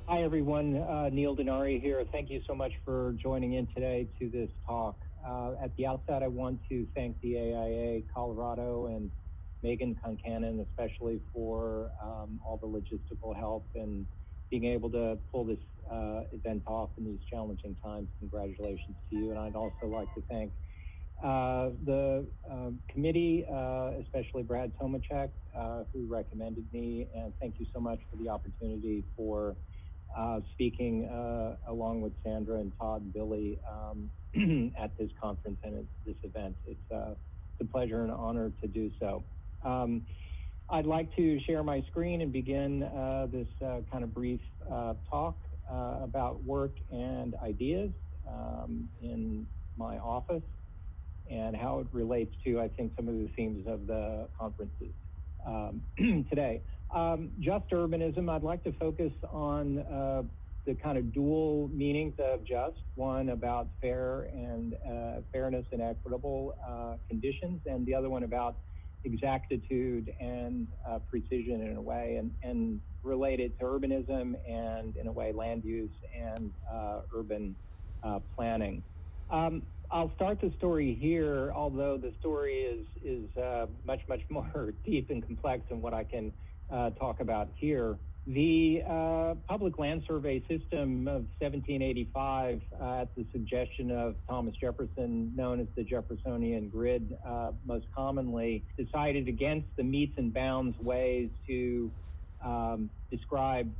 Hi, everyone. Neil Denari here. Thank you so much for joining in today to this talk. At the outset, I want to thank the AIA Colorado and Megan Concanon, especially for all the logistical help and being able to pull this event off in these challenging times. Congratulations to you. And I'd also like to thank the committee, especially Brad Tomachek, who recommended me. And thank you so much for the opportunity for speaking along with Sandra and Todd and Billy at this conference and at this event. It's a pleasure and honor to do so. I'd like to share my screen and begin this kind of brief talk about work and ideas in my office and how it relates to, I think, some of the themes of the conferences today. Just urbanism, I'd like to focus on the kind of dual meanings of just, one about fairness and equitable conditions, and the other one about exactitude and precision in a way, and related to urbanism and in a way land use and urban planning. I'll start the story here, although the story is much more deep and complex than what I can talk about here. The public land survey system of 1785, at the suggestion of Thomas Jefferson, known as the Jeffersonian grid, most commonly, decided against the metes and bounds ways to describe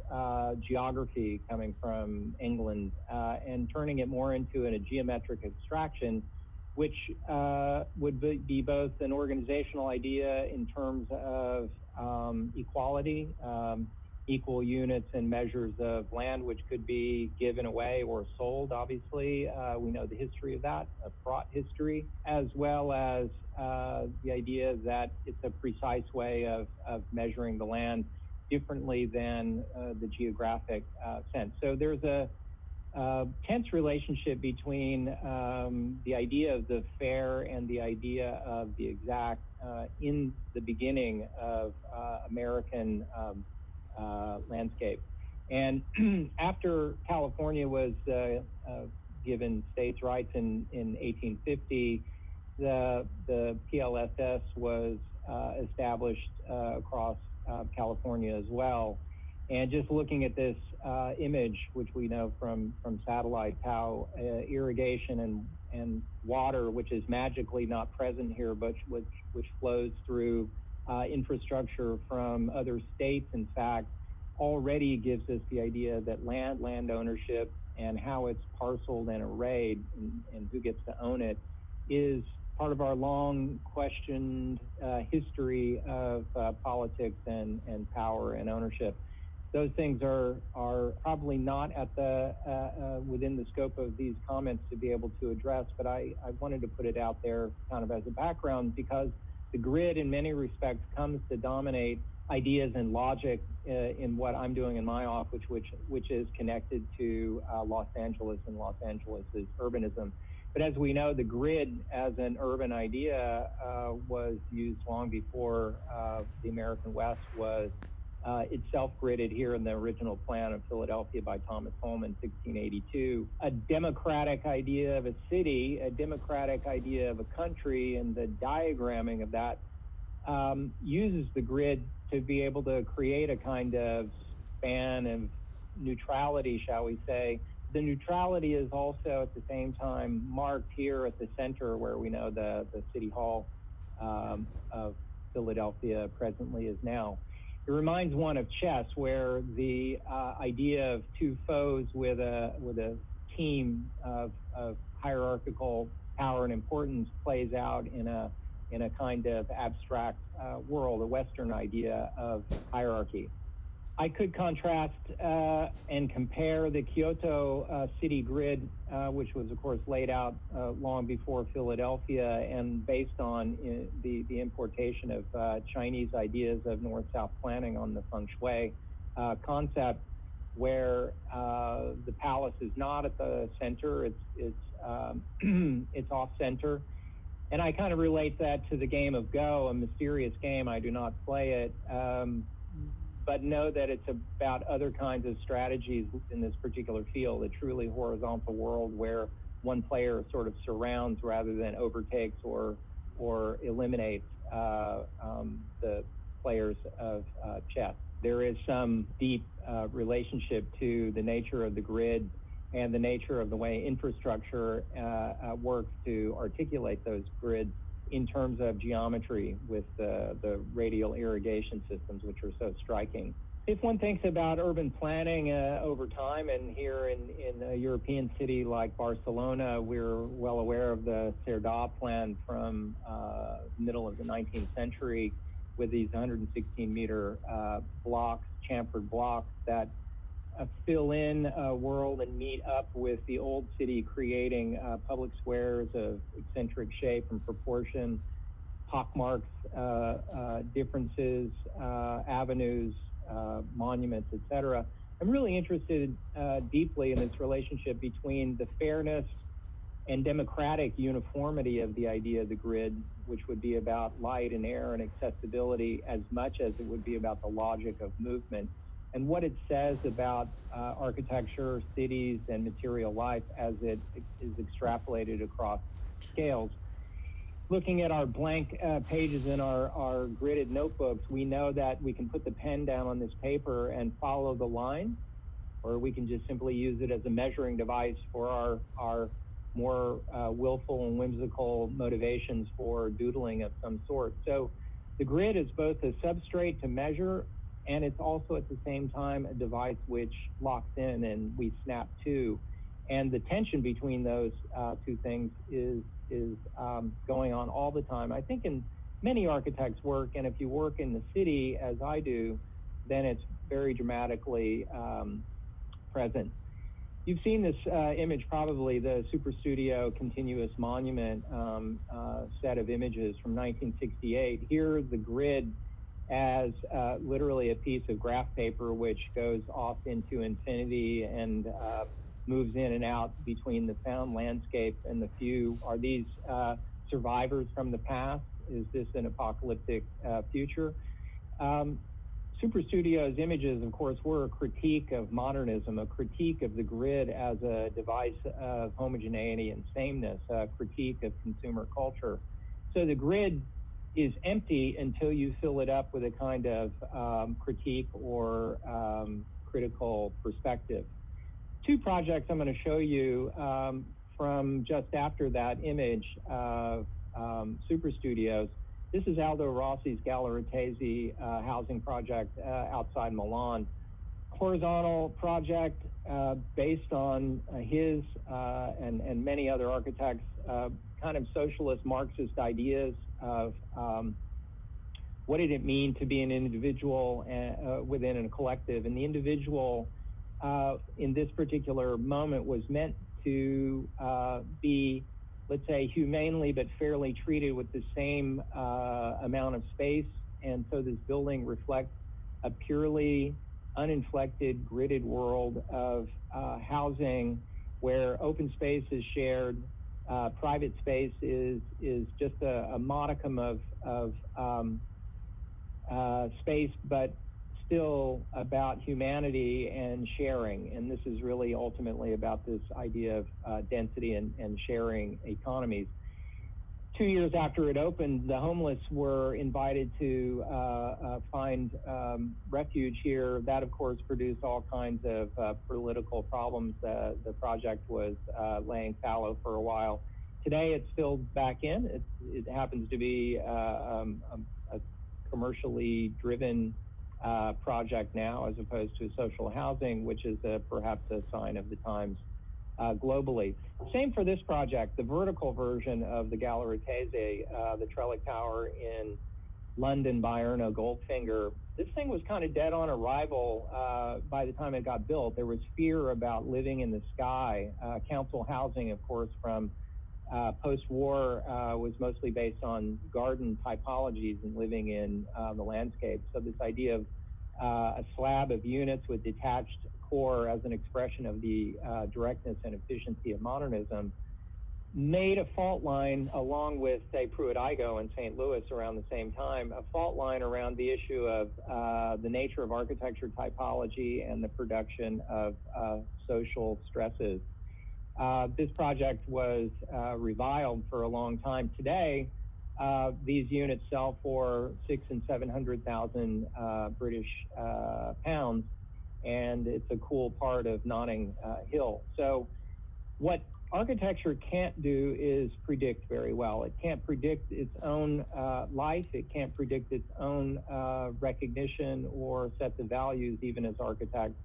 geography coming from England and turning it more into a geometric abstraction, which would be both an organizational idea in terms of equality, equal units and measures of land, which could be given away or sold, obviously. We know the history of that, a fraught history, as well as the idea that it's a precise way of measuring the land differently than the geographic sense. So there's a tense relationship between the idea of the fair and the idea of the exact in the beginning of American landscape. And after California was given states' rights in 1850, the PLSS was established across California as well. And just looking at this image, which we know from satellites, how irrigation and water, which is magically not present here, but which flows through infrastructure from other states, in fact, already gives us the idea that land ownership and how it's parceled and arrayed and who gets to own it is part of our long questioned history of politics and power and ownership. Those things are probably not at the within the scope of these comments to be able to address, but I wanted to put it out there kind of as a background because the grid in many respects comes to dominate ideas and logic in what I'm doing in my office, which is connected to Los Angeles and Los Angeles's urbanism. But as we know, the grid as an urban idea was used long before the American West was itself gridded here in the original plan of Philadelphia by Thomas Home in 1682. A democratic idea of a city, a democratic idea of a country, and the diagramming of that uses the grid to be able to create a kind of span of neutrality, shall we say. The neutrality is also at the same time marked here at the center where we know the City Hall of Philadelphia presently is now. It reminds one of chess, where the idea of two foes with a team of hierarchical power and importance plays out in a kind of abstract world, a Western idea of hierarchy. I could contrast and compare the Kyoto city grid, which was, of course, laid out long before Philadelphia and based on the importation of Chinese ideas of north-south planning on the feng shui concept, where the palace is not at the center, it's off-center. And I kind of relate that to the game of Go, a mysterious game. I do not play it. but know that it's about other kinds of strategies in this particular field, a truly horizontal world where one player sort of surrounds rather than overtakes or eliminates the players of chess. There is some deep relationship to the nature of the grid and the nature of the way infrastructure works to articulate those grids in terms of geometry with the radial irrigation systems, which are so striking. If one thinks about urban planning over time, and here in a European city like Barcelona, we're well aware of the Cerdà plan from middle of the 19th century with these 116-meter blocks, chamfered blocks that fill in a world and meet up with the old city, creating public squares of eccentric shape and proportion, pockmarks, differences, avenues, monuments, etc. I'm really interested deeply in this relationship between the fairness and democratic uniformity of the idea of the grid, which would be about light and air and accessibility as much as it would be about the logic of movement, and what it says about architecture, cities, and material life as it is extrapolated across scales. Looking at our blank pages in our gridded notebooks, we know that we can put the pen down on this paper and follow the line, or we can just simply use it as a measuring device for our more willful and whimsical motivations for doodling of some sort. So the grid is both a substrate to measure, and it's also at the same time a device which locks in and we snap to. And the tension between those two things is going on all the time. I think in many architects' work, and if you work in the city as I do, then it's very dramatically present. You've seen this image, probably the Superstudio Continuous Monument set of images from 1968. Here, the grid as literally a piece of graph paper which goes off into infinity and moves in and out between the found landscape and the few. Are these survivors from the past? Is this an apocalyptic future? Superstudio's images, of course, were a critique of modernism, a critique of the grid as a device of homogeneity and sameness, a critique of consumer culture. So the grid is empty until you fill it up with a kind of critique or critical perspective. Two projects I'm going to show you from just after that image of Superstudios. This is Aldo Rossi's Galleritesi housing project outside Milan. Horizontal project based on his and many other architects' kind of socialist Marxist ideas of what did it mean to be an individual within a collective. And the individual in this particular moment was meant to be, let's say, humanely but fairly treated with the same amount of space. And so this building reflects a purely uninflected, gridded world of housing where open space is shared, private space is just a modicum of space, but still about humanity and sharing. And this is really ultimately about this idea of density and sharing economies. 2 years after it opened, the homeless were invited to find refuge here. That, of course, produced all kinds of political problems. The project was laying fallow for a while. Today, it's filled back in. It happens to be a commercially driven project now, as opposed to social housing, which is perhaps a sign of the times globally. Same for this project, the vertical version of the Galleritesi, the Trellick Tower in London by Erno Goldfinger. This thing was kind of dead on arrival by the time it got built. There was fear about living in the sky. Council housing, of course, from post-war was mostly based on garden typologies and living in the landscape. So this idea of a slab of units with detached core as an expression of the directness and efficiency of modernism made a fault line along with, say, Pruitt-Igoe in St. Louis around the same time, a fault line around the issue of the nature of architecture typology and the production of social stresses. This project was reviled for a long time. Today, these units sell for $600,000 and $700,000 British pounds, and it's a cool part of Notting Hill. So what architecture can't do is predict very well. It can't predict its own life. It can't predict its own recognition or set the values, even as architects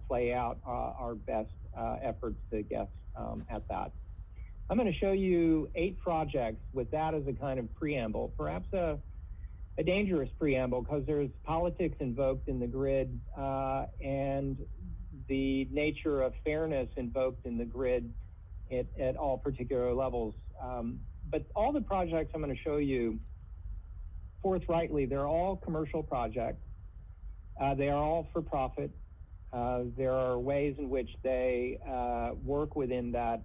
play out our best efforts to guess at that. I'm going to show you 8 projects with that as a kind of preamble, perhaps a dangerous preamble, because there's politics invoked in the grid and the nature of fairness invoked in the grid at all particular levels. But all the projects I'm going to show you, forthrightly, they're all commercial projects. They are all for profit. There are ways in which they work within that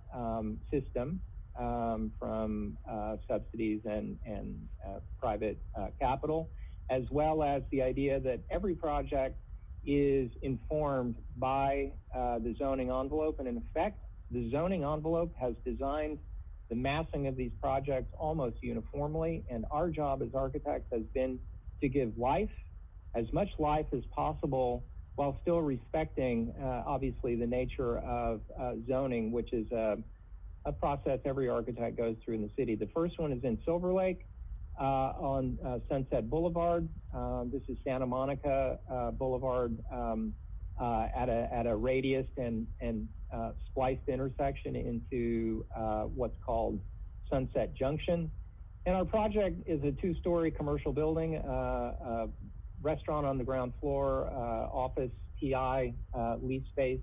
system, from subsidies and private capital, as well as the idea that every project is informed by the zoning envelope. And in effect, the zoning envelope has designed the massing of these projects almost uniformly. And our job as architects has been to give life, as much life as possible, while still respecting, obviously, the nature of zoning, which is a process every architect goes through in the city. The first one is in Silver Lake on Sunset Boulevard. This is Santa Monica Boulevard at a radius and spliced intersection into what's called Sunset Junction. And our project is a 2-story commercial building, restaurant on the ground floor, office, TI, lease space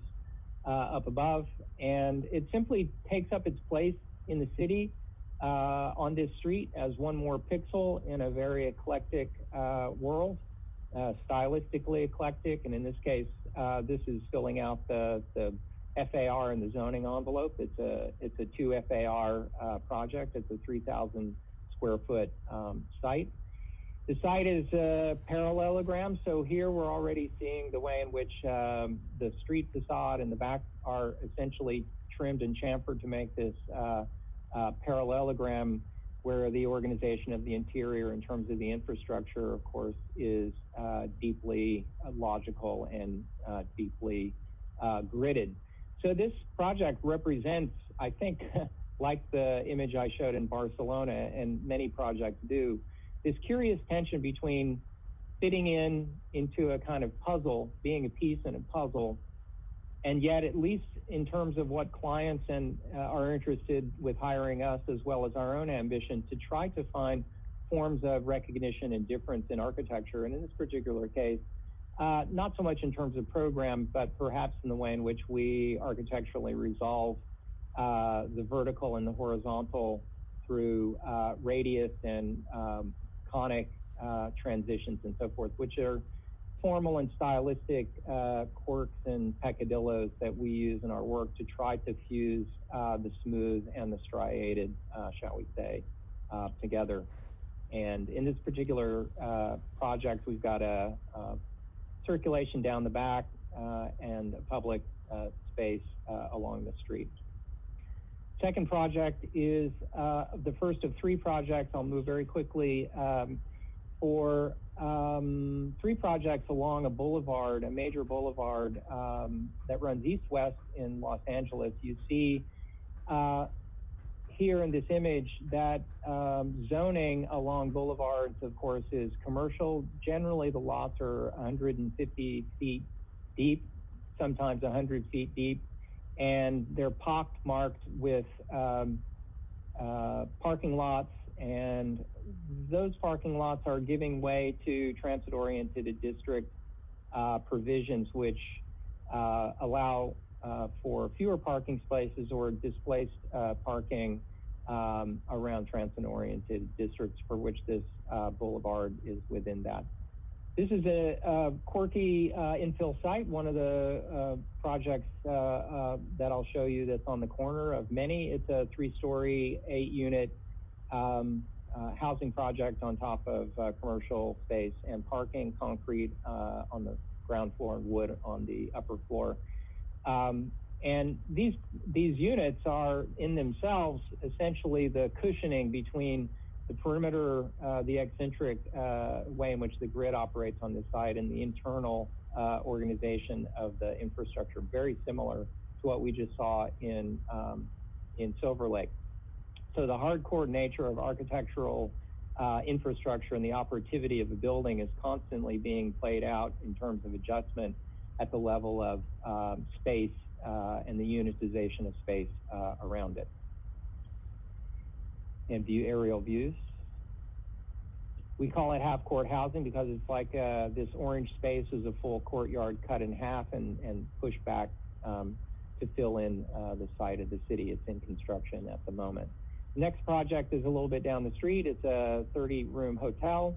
up above. And it simply takes up its place in the city on this street as one more pixel in a very eclectic world, stylistically eclectic. And in this case, this is filling out the FAR and the zoning envelope. It's a 2 FAR project. It's a 3,000 square foot site. The site is a parallelogram, so here we're already seeing the way in which the street facade and the back are essentially trimmed and chamfered to make this parallelogram, where the organization of the interior in terms of the infrastructure, of course, is deeply logical and deeply gridded. So this project represents, I think, like the image I showed in Barcelona, and many projects do, this curious tension between fitting into a kind of puzzle, being a piece in a puzzle, and yet, at least in terms of what clients are interested with hiring us, as well as our own ambition, to try to find forms of recognition and difference in architecture. And in this particular case, not so much in terms of program, but perhaps in the way in which we architecturally resolve the vertical and the horizontal through radius and conic transitions and so forth, which are formal and stylistic quirks and peccadillos that we use in our work to try to fuse the smooth and the striated, shall we say, together. And in this particular project, we've got a circulation down the back and a public space along the street. Second project is the first of 3 projects. I'll move very quickly. For 3 projects along a boulevard, a major boulevard that runs east-west in Los Angeles. You see here in this image that zoning along boulevards, of course, is commercial. Generally, the lots are 150 feet deep, sometimes 100 feet deep, and they're pockmarked with parking lots, and those parking lots are giving way to transit-oriented district provisions, which allow for fewer parking spaces or displaced parking around transit-oriented districts, for which this boulevard is within that. This is a quirky infill site, one of the projects that I'll show you that's on the corner of many. It's a 3-story, 8-unit housing project on top of commercial space and parking, concrete on the ground floor and wood on the upper floor. And these units are in themselves essentially the cushioning between the perimeter, the eccentric way in which the grid operates on this site and the internal organization of the infrastructure, very similar to what we just saw in Silver Lake. So the hardcore nature of architectural infrastructure and the operativity of the building is constantly being played out in terms of adjustment at the level of space and the unitization of space around it. And aerial views. We call it half-court housing because it's like this orange space is a full courtyard cut in half and pushed back to fill in the site of the city. It's in construction at the moment. Next project is a little bit down the street. It's a 30-room hotel,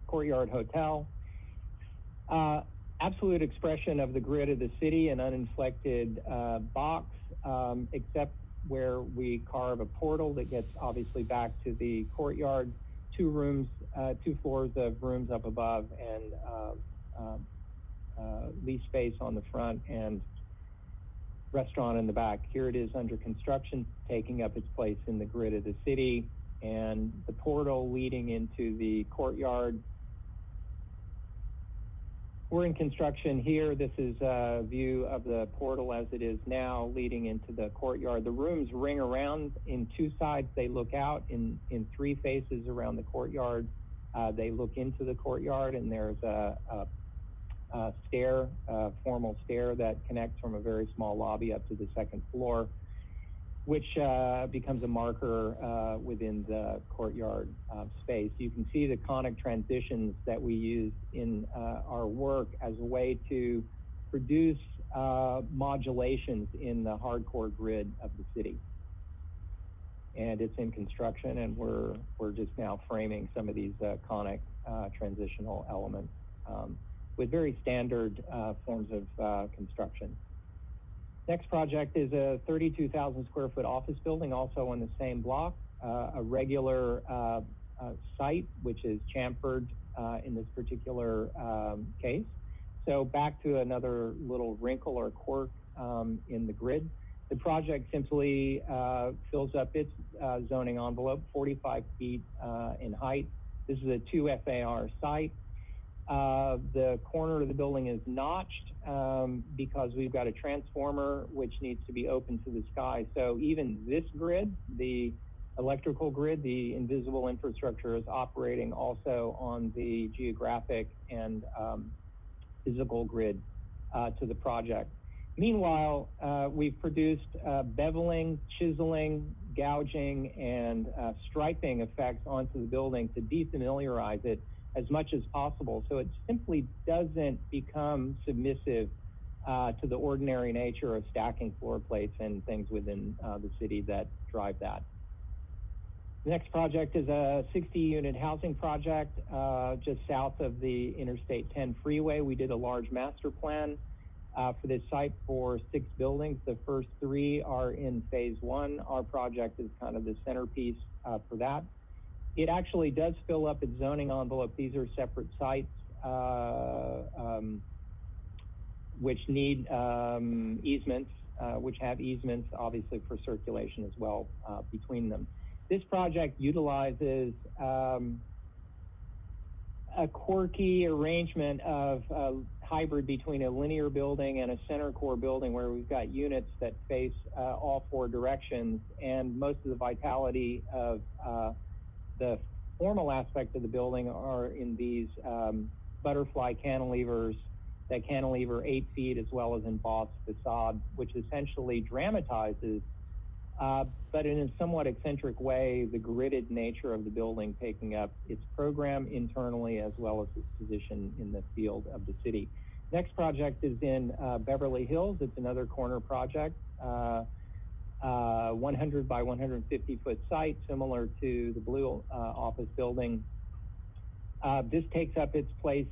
courtyard hotel. Absolute expression of the grid of the city, an uninflected box, except where we carve a portal that gets obviously back to the courtyard, 2 rooms, 2 floors of rooms up above, and lease space on the front and restaurant in the back. Here it is under construction, taking up its place in the grid of the city, and the portal leading into the courtyard. We're in construction here. This is a view of the portal as it is now leading into the courtyard. The rooms ring around in 2 sides. They look out in 3 faces around the courtyard. They look into the courtyard, and there's a stair, a formal stair that connects from a very small lobby up to the 2nd floor, which becomes a marker within the courtyard space. You can see the conic transitions that we use in our work as a way to produce modulations in the hardcore grid of the city. And it's in construction, and we're just now framing some of these conic transitional elements with very standard forms of construction. Next project is a 32,000 square foot office building, also on the same block, a regular site, which is chamfered in this particular case. So back to another little wrinkle or quirk in the grid. The project simply fills up its zoning envelope, 45 feet in height. This is a 2 FAR site. The corner of the building is notched because we've got a transformer which needs to be open to the sky. So even this grid, the electrical grid, the invisible infrastructure, is operating also on the geographic and physical grid to the project. Meanwhile, we've produced beveling, chiseling, gouging, and striping effects onto the building to defamiliarize it as much as possible, so it simply doesn't become submissive to the ordinary nature of stacking floor plates and things within the city that drive that. The next project is a 60-unit housing project just south of the Interstate 10 freeway. We did a large master plan for this site for 6 buildings. The first 3 are in phase 1. Our project is kind of the centerpiece for that. It actually does fill up its zoning envelope. These are separate sites which need easements, which have easements, obviously, for circulation as well between them. This project utilizes a quirky arrangement of a hybrid between a linear building and a center core building where we've got units that face all 4 directions, and most of the vitality of the formal aspect of the building are in these butterfly cantilevers that cantilever 8 feet, as well as embossed facade, which essentially dramatizes, but in a somewhat eccentric way, the gridded nature of the building, taking up its program internally as well as its position in the field of the city. Next project is in Beverly Hills. It's another corner project. 100 by 150 foot site, similar to the blue office building. This takes up its place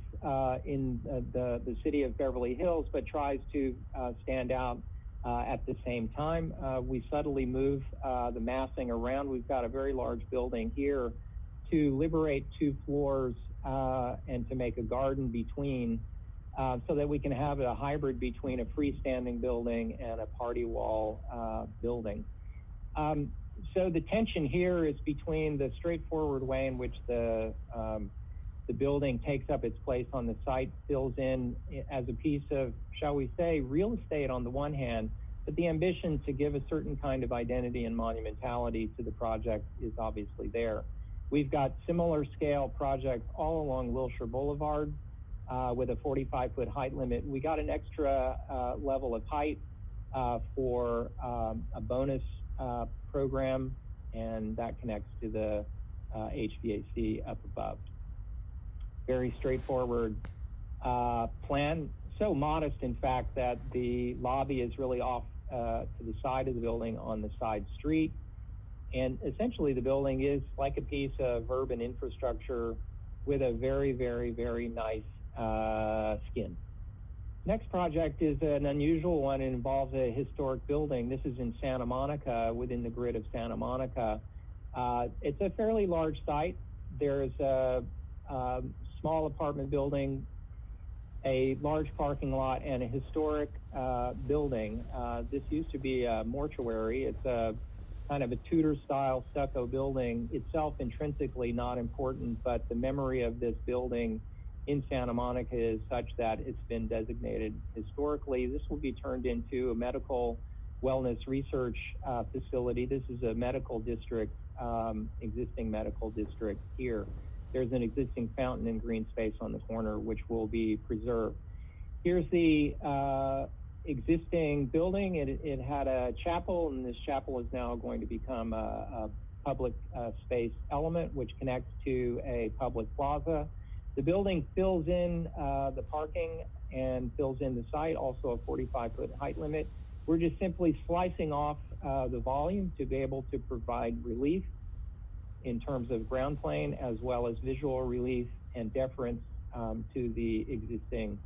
in the city of Beverly Hills, but tries to stand out at the same time. We subtly move the massing around. We've got a very large building here to liberate 2 floors and to make a garden between, so that we can have a hybrid between a freestanding building and a party wall building. So the tension here is between the straightforward way in which the building takes up its place on the site, fills in as a piece of, shall we say, real estate on the one hand, but the ambition to give a certain kind of identity and monumentality to the project is obviously there. We've got similar scale projects all along Wilshire Boulevard with a 45-foot height limit. We got an extra level of height for a bonus program, and that connects to the HVAC up above. Very straightforward plan, so modest in fact that the lobby is really off to the side of the building on the side street. And essentially the building is like a piece of urban infrastructure with a very, very, very nice skin. Next project is an unusual one. It involves a historic building. This is in Santa Monica, within the grid of Santa Monica. It's a fairly large site. There's a small apartment building, a large parking lot, and a historic building. This used to be a mortuary. It's a kind of a Tudor-style stucco building, itself intrinsically not important, but the memory of this building in Santa Monica is such that it's been designated historically. This will be turned into a medical wellness research facility. This is a medical district, existing medical district here. There's an existing fountain and green space on the corner, which will be preserved. Here's the existing building. It had a chapel, and this chapel is now going to become a public space element, which connects to a public plaza. The building fills in the parking and fills in the site, also a 45-foot height limit. We're just simply slicing off the volume to be able to provide relief in terms of ground plane, as well as visual relief and deference to the existing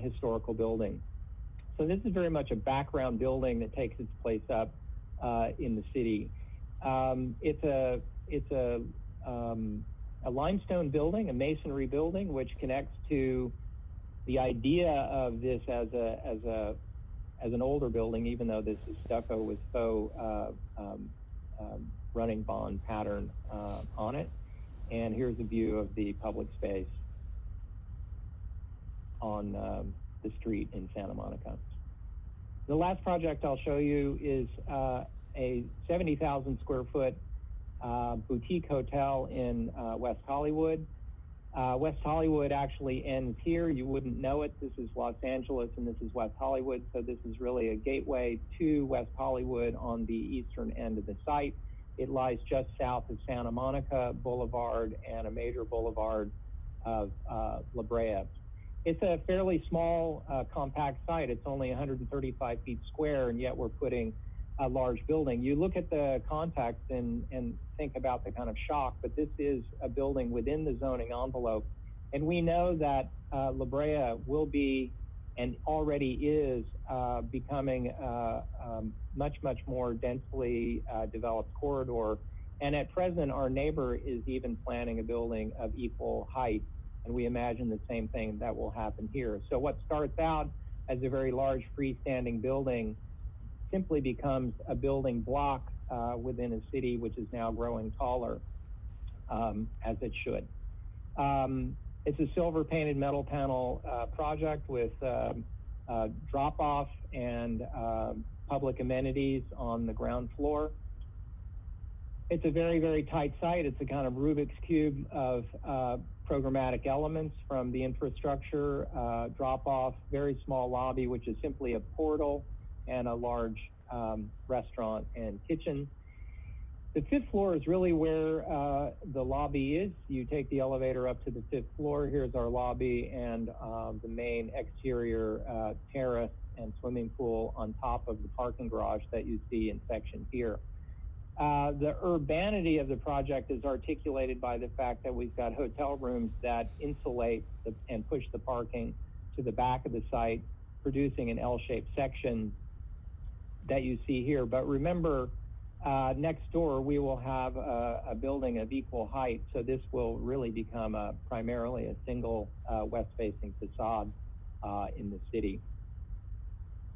historical building. So this is very much a background building that takes its place up in the city. It's a limestone building, a masonry building, which connects to the idea of this as an older building, even though this is stucco with faux running bond pattern on it. And here's a view of the public space on the street in Santa Monica. The last project I'll show you is a 70,000 square foot boutique hotel in West Hollywood. West Hollywood actually ends here. You wouldn't know it. This is Los Angeles and this is West Hollywood. So this is really a gateway to West Hollywood on the eastern end of the site. It lies just south of Santa Monica Boulevard and a major boulevard of La Brea. It's a fairly small, compact site. It's only 135 feet square, and yet we're putting a large building. You look at the context and think about the kind of shock, but this is a building within the zoning envelope. And we know that La Brea will be, and already is, becoming a much, much more densely developed corridor. And at present, our neighbor is even planning a building of equal height. And we imagine the same thing that will happen here. So what starts out as a very large freestanding building simply becomes a building block within a city which is now growing taller, as it should. It's a silver painted metal panel project with drop-off and public amenities on the ground floor. It's a very, very tight site. It's a kind of Rubik's Cube of programmatic elements, from the infrastructure, drop-off, very small lobby, which is simply a portal, and a large restaurant and kitchen. The fifth floor is really where the lobby is. You take the elevator up to the fifth floor. Here's our lobby and the main exterior terrace and swimming pool on top of the parking garage that you see in section here. The urbanity of the project is articulated by the fact that we've got hotel rooms that insulate and push the parking to the back of the site, producing an L-shaped section that you see here. But remember, next door, we will have a building of equal height. So this will really become primarily a single west-facing facade in the city.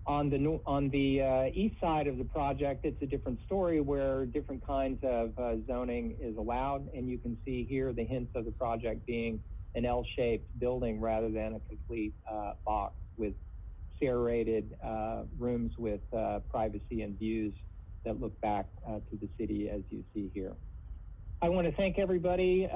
On the east side of the project, it's a different story where different kinds of zoning is allowed. And you can see here the hints of the project being an L-shaped building rather than a complete box with serrated rooms with privacy and views that look back to the city as you see here. I want to thank everybody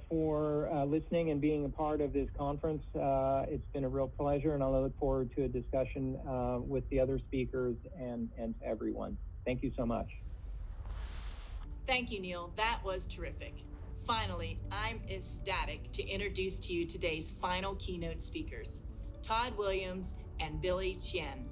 for listening and being a part of this conference. It's been a real pleasure, and I look forward to a discussion with the other speakers and to everyone. Thank you so much. Thank you, Neil. That was terrific. Finally, I'm ecstatic to introduce to you today's final keynote speakers, Todd Williams and Billy Chien.